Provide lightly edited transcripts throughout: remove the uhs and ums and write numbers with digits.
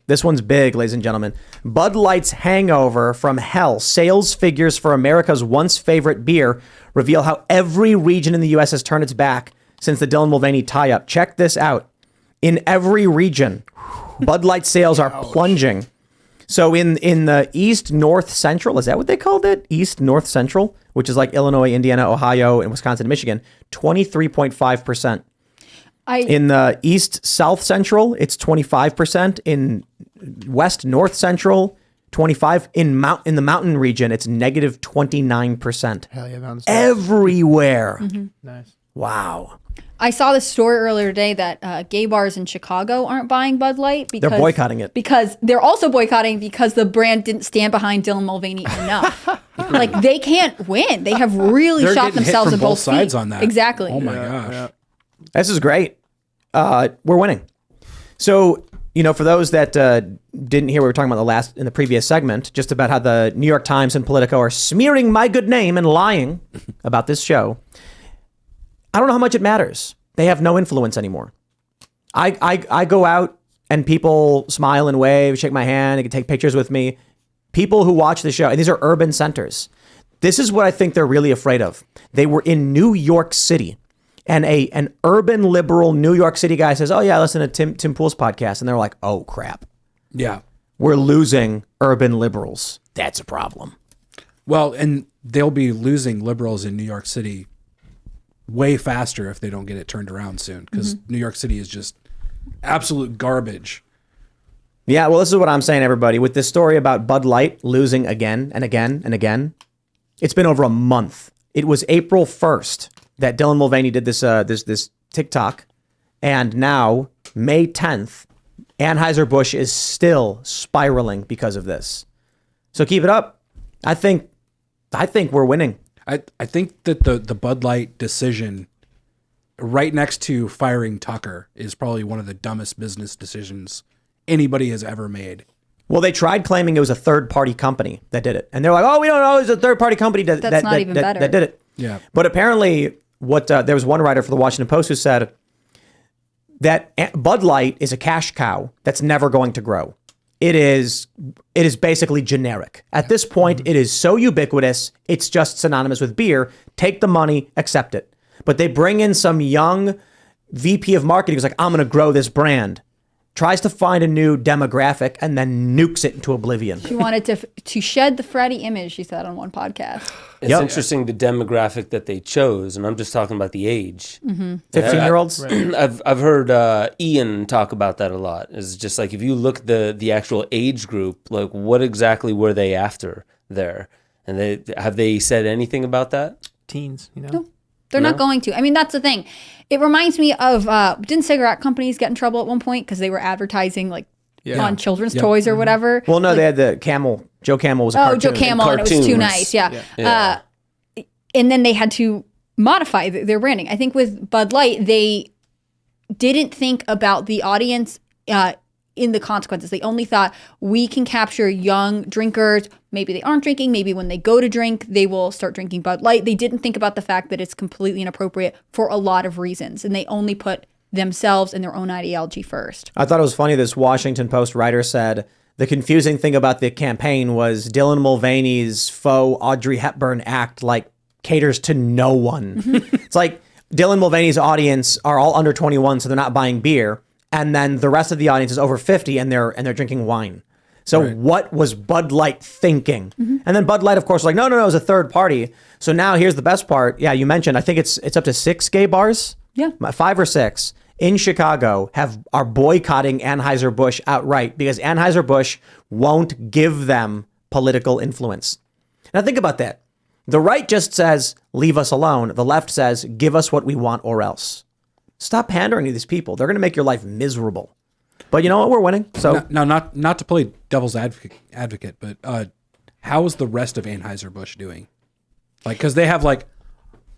This one's big, ladies and gentlemen. Bud Light's hangover from hell. Sales figures for America's once favorite beer reveal how every region in the U.S. has turned its back since the Dylan Mulvaney tie-up. Check this out. In every region, Bud Light sales are plunging. So in the East, North, Central, is that what they called it? East, North, Central, which is like Illinois, Indiana, Ohio, and Wisconsin, and Michigan, 23.5%. In the East, South Central, it's 25%. In West, North Central, 25%. In the mountain region, it's negative 29%. Hell yeah, mountain everywhere. Nice. Wow. I saw this story earlier today that gay bars in Chicago aren't buying Bud Light because they're boycotting it. Because they're also boycotting because the brand didn't stand behind Dylan Mulvaney enough. Like they can't win. They have really shot themselves in both sides feet. on that. Exactly. Oh my gosh. Yeah. This is great. We're winning. So, for those that didn't hear what we were talking about in the previous segment, just about how the New York Times and Politico are smearing my good name and lying about this show. I don't know how much it matters. They have no influence anymore. I go out and people smile and wave, shake my hand, they can take pictures with me. People who watch the show, and these are urban centers. This is what I think they're really afraid of. They were in New York City, and an urban liberal New York City guy says, "Oh yeah, I listen to Tim Pool's podcast," and they're like, "Oh crap, Yeah. we're losing urban liberals. That's a problem." Well, and they'll be losing liberals in New York City way faster if they don't get it turned around soon, because New York City is just absolute garbage. Yeah, well, this is what I'm saying, everybody. With this story about Bud Light losing again and again and again, it's been over a month. It was April 1st that Dylan Mulvaney did this TikTok, and now May 10th, Anheuser-Busch is still spiraling because of this. So keep it up. I think we're winning. I think that the Bud Light decision right next to firing Tucker is probably one of the dumbest business decisions anybody has ever made. Well, they tried claiming it was a third-party company that did it. And they're like, oh, we don't know. It was a third-party company that did it. Yeah. But apparently, there was one writer for the Washington Post who said that Bud Light is a cash cow that's never going to grow. It is basically generic. At this point, it is so ubiquitous, it's just synonymous with beer. Take the money, accept it. But they bring in some young VP of marketing who's like, I'm going to grow this brand. Tries to find a new demographic and then nukes it into oblivion. She wanted to shed the Freddie image, she said on one podcast. It's interesting the demographic that they chose, and I'm just talking about the age. 15-year-olds? I've heard Ian talk about that a lot. It's just like if you look at the actual age group, like what exactly were they after there? And have they said anything about that? Teens, No. They're not going to. I mean, that's the thing. It reminds me of, didn't cigarette companies get in trouble at one point because they were advertising on children's toys or whatever? Well, no, they had the Camel. Joe Camel was a cartoon. Joe Camel, and it was too nice. Yeah. And then they had to modify their branding. I think with Bud Light, they didn't think about the audience in the consequences. They only thought we can capture young drinkers. Maybe they aren't drinking. Maybe when they go to drink, they will start drinking Bud Light. They didn't think about the fact that it's completely inappropriate for a lot of reasons. And they only put themselves and their own ideology first. I thought it was funny. This Washington Post writer said the confusing thing about the campaign was Dylan Mulvaney's faux Audrey Hepburn act caters to no one. It's like Dylan Mulvaney's audience are all under 21, so they're not buying beer. And then the rest of the audience is over 50 and they're drinking wine. So what was Bud Light thinking? And then Bud Light, of course, was like, no, it was a third party. So now here's the best part. Yeah, you mentioned, I think it's up to 6 gay bars. Yeah. 5 or 6 in Chicago are boycotting Anheuser-Busch outright because Anheuser-Busch won't give them political influence. Now think about that. The right just says, leave us alone. The left says, give us what we want or else. Stop pandering to these people. They're going to make your life miserable. But you know what? We're winning. So now, not to play devil's advocate, but how is the rest of Anheuser-Busch doing? Because they have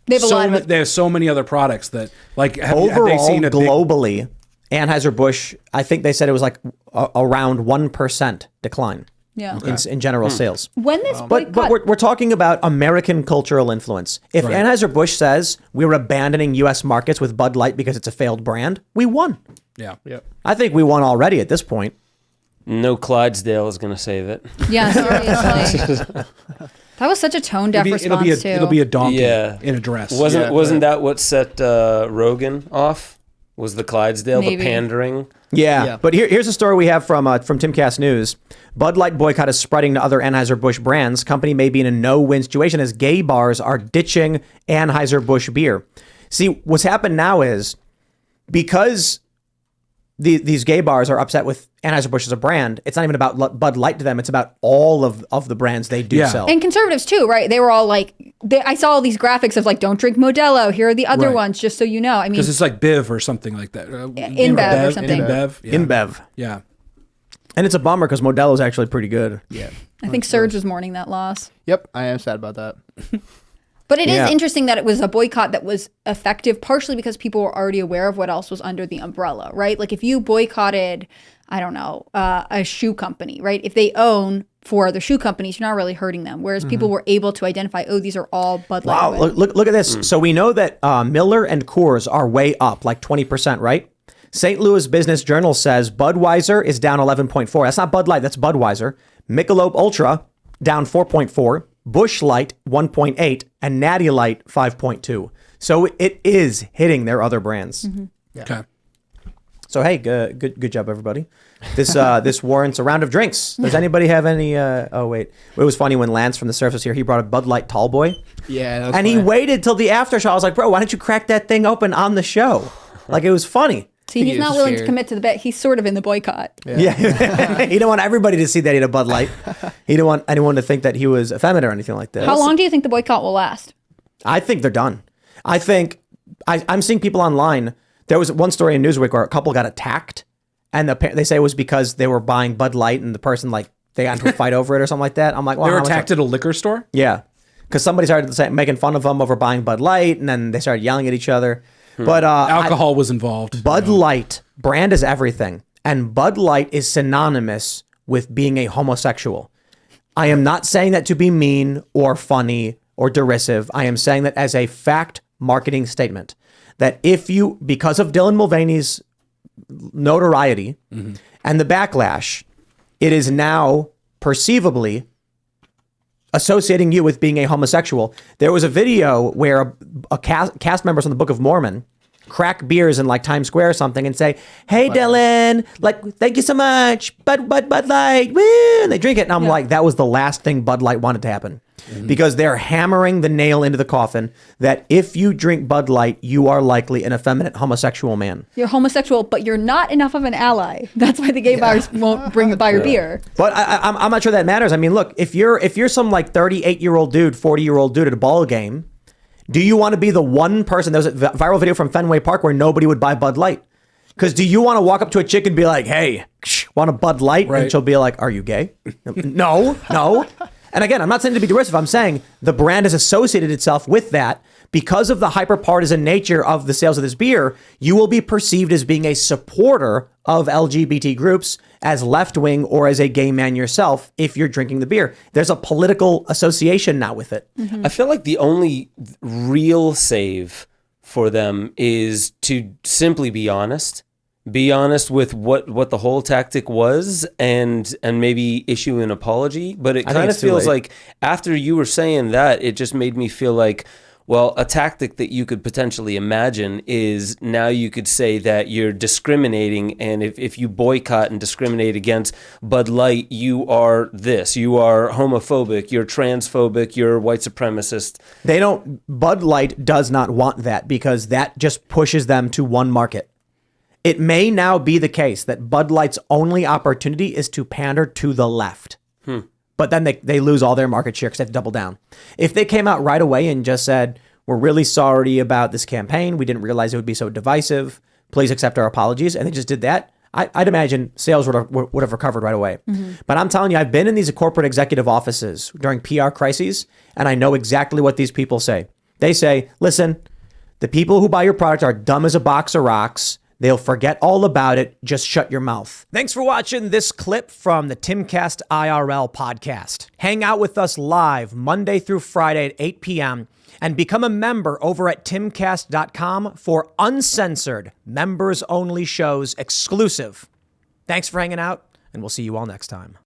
they have so many other products that overall, have they seen globally, Anheuser-Busch, I think they said it was around 1% decline. Yeah. In general sales. When this But we're talking about American cultural influence. If Anheuser-Busch says we're abandoning U.S. markets with Bud Light because it's a failed brand, we won. Yeah. I think we won already at this point. No Clydesdale is going to save it. Yeah, seriously. That was such a tone deaf response, too. It'll be a donkey Yeah. in a dress. Wasn't that what set Rogan off? Was the Clydesdale, Maybe. the pandering? Yeah. But here's a story we have from Timcast News. Bud Light boycott is spreading to other Anheuser-Busch brands. Company may be in a no-win situation as gay bars are ditching Anheuser-Busch beer. See, what's happened now is because these gay bars are upset with Anheuser-Busch as a brand, it's not even about Bud Light to them. It's about all of the brands they do sell. And conservatives too, right? They were all like, I saw all these graphics of like, don't drink Modelo. Here are the other ones, just so you know. I mean, because it's like Biv or something like that. InBev or something. InBev. Yeah. InBev. Yeah. And it's a bummer because Modelo is actually pretty good. Yeah. I think Serge was mourning that loss. Yep, I am sad about that. But it Yeah. is interesting that it was a boycott that was effective, partially because people were already aware of what else was under the umbrella, right? Like if you boycotted, I don't know, a shoe company, right? If they own 4 other shoe companies, you're not really hurting them. Whereas people were able to identify, oh, these are all Bud Light. Wow, look at this. So we know that Miller and Coors are way up, like 20%, right? St. Louis Business Journal says Budweiser is down 11.4. That's not Bud Light, that's Budweiser. Michelob Ultra down 4.4. Busch Light 1.8 and Natty Light 5.2. So it is hitting their other brands. Okay. So hey, good job everybody. This warrants a round of drinks. Does anybody have any? Oh wait, it was funny when Lance from the Surf was here. He brought a Bud Light Tall Boy, Yeah, that's and he waited till the after show. I was like, bro, why don't you crack that thing open on the show? Like it was funny. See, he's He not is willing to scared. commit to the bet. He's sort of in the boycott. Yeah, he didn't want everybody to see that he had a Bud Light. He didn't want anyone to think that he was effeminate or anything like that. How long do you think the boycott will last? I think they're done. I think I'm seeing people online. There was one story in Newsweek where a couple got attacked, and they say it was because they were buying Bud Light, and the person they got into a fight over it or something like that. I'm like, well, They were how much- attacked at a liquor store? Yeah, because somebody started making fun of them over buying Bud Light, and then they started yelling at each other. But Alcohol was involved. Bud Light brand is everything, and Bud Light is synonymous with being a homosexual. I am not saying that to be mean or funny or derisive. I am saying that as a fact marketing statement. That if you, because of Dylan Mulvaney's notoriety and the backlash, it is now perceivably associating you with being a homosexual. There was a video where a cast members from the Book of Mormon crack beers in like Times Square or something and say, "Hey Dylan, like thank you so much, Bud Light, woo!" And they drink it, and I'm like, that was the last thing Bud Light wanted to happen, because they're hammering the nail into the coffin that if you drink Bud Light, you are likely an effeminate homosexual man. You're homosexual, but you're not enough of an ally. That's why the gay bars won't buy your beer. But I'm not sure that matters. I mean, look, if you're some like 38-year-old dude, 40-year-old dude at a ball game, do you want to be the one person? There was a viral video from Fenway Park where nobody would buy Bud Light. Because do you want to walk up to a chick and be like, "Hey, want a Bud Light?" Right. And she'll be like, "Are you gay?" No. And again, I'm not saying to be derisive. I'm saying the brand has associated itself with that. Because of the hyper-partisan nature of the sales of this beer, you will be perceived as being a supporter of LGBT groups, as left-wing, or as a gay man yourself if you're drinking the beer. There's a political association now with it. I feel like the only real save for them is to simply be honest. Be honest with what the whole tactic was, and maybe issue an apology. But it I think kind of it's too feels late. like after you were saying that, it just made me feel like, well, a tactic that you could potentially imagine is now you could say that you're discriminating, and if you boycott and discriminate against Bud Light, you are this, you are homophobic, you're transphobic, you're white supremacist. Bud Light does not want that, because that just pushes them to one market. It may now be the case that Bud Light's only opportunity is to pander to the left. But then they lose all their market share because they have to double down. If they came out right away and just said, "We're really sorry about this campaign. We didn't realize it would be so divisive. Please accept our apologies," and they just did that, I'd imagine sales would have recovered right away. But I'm telling you, I've been in these corporate executive offices during PR crises, and I know exactly what these people say. They say, "Listen, the people who buy your product are dumb as a box of rocks. They'll forget all about it. Just shut your mouth." Thanks for watching this clip from the Timcast IRL podcast. Hang out with us live Monday through Friday at 8 p.m. and become a member over at timcast.com for uncensored, members-only shows exclusive. Thanks for hanging out. and we'll see you all next time.